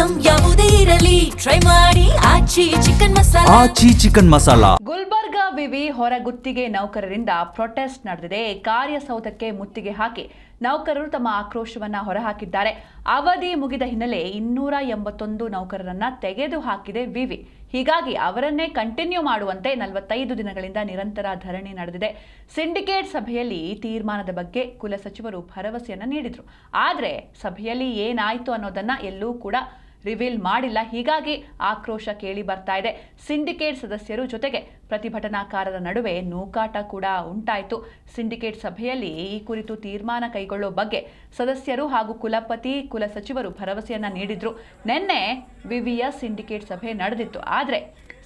Item ಯಾವುದೇ ಇರಲಿ try ಮಾಡಿ ಆಚಿ ಚಿಕನ್ ಮಸಾಲಾ. ಗುಲ್ಬರ್ಗ ವಿವಿ ಹೊರಗುತ್ತಿಗೆ ನೌಕರರಿಂದ ಪ್ರೊಟೆಸ್ಟ್ ನಡೆದಿದೆ. ಕಾರ್ಯಸೌಧಕ್ಕೆ ಮುತ್ತಿಗೆ ಹಾಕಿ ನೌಕರರು ತಮ್ಮ ಆಕ್ರೋಶವನ್ನ ಹೊರಹಾಕಿದ್ದಾರೆ. ಅವಧಿ ಮುಗಿದ ಹಿನ್ನೆಲೆ 281 ನೌಕರರನ್ನ ತೆಗೆದು ಹಾಕಿದೆ ವಿವಿ. ಹೀಗಾಗಿ ಅವರನ್ನೇ ಕಂಟಿನ್ಯೂ ಮಾಡುವಂತೆ 45 ದಿನಗಳಿಂದ ನಿರಂತರ ಧರಣಿ ನಡೆದಿದೆ. ಸಿಂಡಿಕೇಟ್ ಸಭೆಯಲ್ಲಿ ಈ ತೀರ್ಮಾನದ ಬಗ್ಗೆ ಕುಲಸಚಿವರು ಭರವಸೆಯನ್ನ ನೀಡಿದ್ರು. ಆದರೆ ಸಭೆಯಲ್ಲಿ ಏನಾಯ್ತು ಅನ್ನೋದನ್ನ ಎಲ್ಲೂ ಕೂಡ ರಿವೀಲ್ ಮಾಡಿಲ್ಲ. ಹೀಗಾಗಿ ಆಕ್ರೋಶ ಕೇಳಿ ಬರ್ತಾ ಇದೆ. ಸಿಂಡಿಕೇಟ್ ಸದಸ್ಯರು ಜೊತೆಗೆ ಪ್ರತಿಭಟನಾಕಾರರ ನಡುವೆ ನೂಕಾಟ ಕೂಡ ಉಂಟಾಯಿತು. ಸಿಂಡಿಕೇಟ್ ಸಭೆಯಲ್ಲಿ ಈ ಕುರಿತು ತೀರ್ಮಾನ ಕೈಗೊಳ್ಳೋ ಬಗ್ಗೆ ಸದಸ್ಯರು ಹಾಗೂ ಕುಲಸಚಿವರು ಭರವಸೆಯನ್ನ ನೀಡಿದ್ರು. ನಿನ್ನೆ ವಿವಿಯ ಸಿಂಡಿಕೇಟ್ ಸಭೆ ನಡೆದಿತ್ತು. ಆದರೆ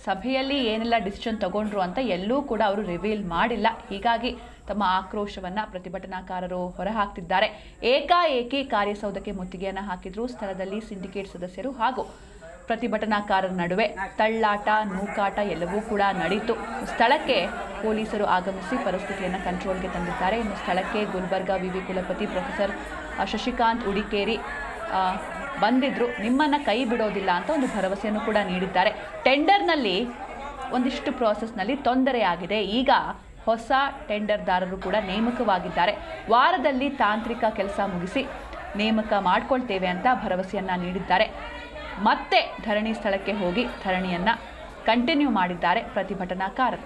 ಸಭೆಯಲ್ಲಿ ಏನೆಲ್ಲ ಡಿಸಿಷನ್ ತಗೊಂಡ್ರು ಅಂತ ಎಲ್ಲೂ ಕೂಡ ಅವರು ರಿವೀಲ್ ಮಾಡಿಲ್ಲ. ಹೀಗಾಗಿ ತಮ್ಮ ಆಕ್ರೋಶವನ್ನ ಪ್ರತಿಭಟನಾಕಾರರು ಹೊರಹಾಕ್ತಿದ್ದಾರೆ. ಏಕಾಏಕಿ ಕಾರ್ಯಸೌಧಕ್ಕೆ ಮುತ್ತಿಗೆಯನ್ನು ಹಾಕಿದ್ರು. ಸ್ಥಳದಲ್ಲಿ ಸಿಂಡಿಕೇಟ್ ಸದಸ್ಯರು ಹಾಗೂ ಪ್ರತಿಭಟನಾಕಾರರ ನಡುವೆ ತಳ್ಳಾಟ, ನೂಕಾಟ ಎಲ್ಲವೂ ಕೂಡ ನಡೆಯಿತು. ಸ್ಥಳಕ್ಕೆ ಪೊಲೀಸರು ಆಗಮಿಸಿ ಪರಿಸ್ಥಿತಿಯನ್ನು ಕಂಟ್ರೋಲ್ಗೆ ತಂದಿದ್ದಾರೆ. ಇನ್ನು ಸ್ಥಳಕ್ಕೆ ಗುಲ್ಬರ್ಗಾ ವಿವಿ ಕುಲಪತಿ ಪ್ರೊಫೆಸರ್ ಶಶಿಕಾಂತ್ ಉಡಿಕೇರಿ ಬಂದಿದ್ರು. ನಿಮ್ಮನ್ನ ಕೈ ಬಿಡೋದಿಲ್ಲ ಅಂತ ಒಂದು ಭರವಸೆಯನ್ನು ಕೂಡ ನೀಡಿದ್ದಾರೆ. ಟೆಂಡರ್ನಲ್ಲಿ ಒಂದಿಷ್ಟು ಪ್ರಾಸೆಸ್ನಲ್ಲಿ ತೊಂದರೆಯಾಗಿದೆ. ಈಗ ಹೊಸ ಟೆಂಡರ್ದಾರರು ಕೂಡ ನೇಮಕವಾಗಿದ್ದಾರೆ. ವಾರದಲ್ಲಿ ತಾಂತ್ರಿಕ ಕೆಲಸ ಮುಗಿಸಿ ನೇಮಕ ಮಾಡ್ಕೊಳ್ತೇವೆ ಅಂತ ಭರವಸೆಯನ್ನ ನೀಡಿದ್ದಾರೆ. ಮತ್ತೆ ಧರಣಿ ಸ್ಥಳಕ್ಕೆ ಹೋಗಿ ಧರಣಿಯನ್ನ ಕಂಟಿನ್ಯೂ ಮಾಡಿದ್ದಾರೆ ಪ್ರತಿಭಟನಾಕಾರರು.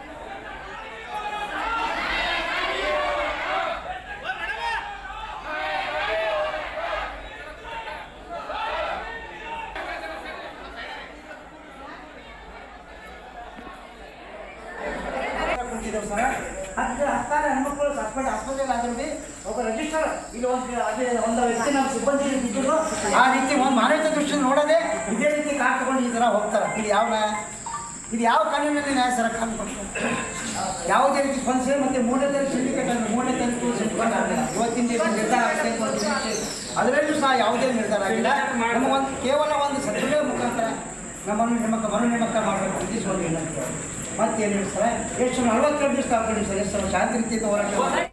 ಹತ್ತಾರು ಹೆಣ್ಮಕ್ಳು ಸಸ್ಪೆಂಡ್ ಆಸ್ಪತ್ರೆಗಳಾದ್ರೂ ಒಬ್ಬ ರಿಜಿಸ್ಟರ್ ಇಲ್ಲಿ ಒಂದು ವ್ಯಕ್ತಿ ನಮ್ಮ ಸಿಬ್ಬಂದಿ ಇದ್ದರು. ಆ ರೀತಿ ಒಂದು ಮಾನವೀಯತೆ ದೃಷ್ಟಿಯಿಂದ ನೋಡೋದೇ ಇದೇ ರೀತಿ ಕಾಟ್ಕೊಂಡು ಈ ಥರ ಹೋಗ್ತಾರೆ. ಇದು ಯಾವ ಕಾನೂನಿನಲ್ಲಿ ನ್ಯಾಯ ಸರ ಕಾಣ್ಕೊಡ್ತಾರೆ? ಯಾವುದೇ ರೀತಿ ಸ್ಪಂದಿಸಿ ಮತ್ತು 3ನೇ ತಾರೀಕು ಸಿಂಡಿಕೇಟ್ ಅಂದರೆ 3ನೇ ತಾರೀಕು ಸಿಂಡಿಕೇಟ್ ಆಗಲಿಲ್ಲ. ಇವತ್ತಿನ ನಿರ್ಧಾರ ಆಗುತ್ತೆ. ಅದರಲ್ಲೂ ಸಹ ಯಾವುದೇ ನಿರ್ಧಾರ ಆಗಿಲ್ಲ. ನಮ್ಮ ಕೇವಲ ಒಂದು ಸಭೆಯ ಮುಖಾಂತರ ನಮ್ಮನ್ನು ಮರು ನೇಮಕ ಮಾಡಬೇಕು ಉದ್ದೇಶವನ್ನು ಏನಂತ ಮತ್ತೇನು ಹೇಳ್ತಾರೆ. ಎಷ್ಟು 42 ದಿವಸ ಕಾಲ್ಕೊಂಡು ಸರ್, ಎಷ್ಟು ಶಾಂತಿ ರೀತಿಯಿಂದ ಹೋರಾಟ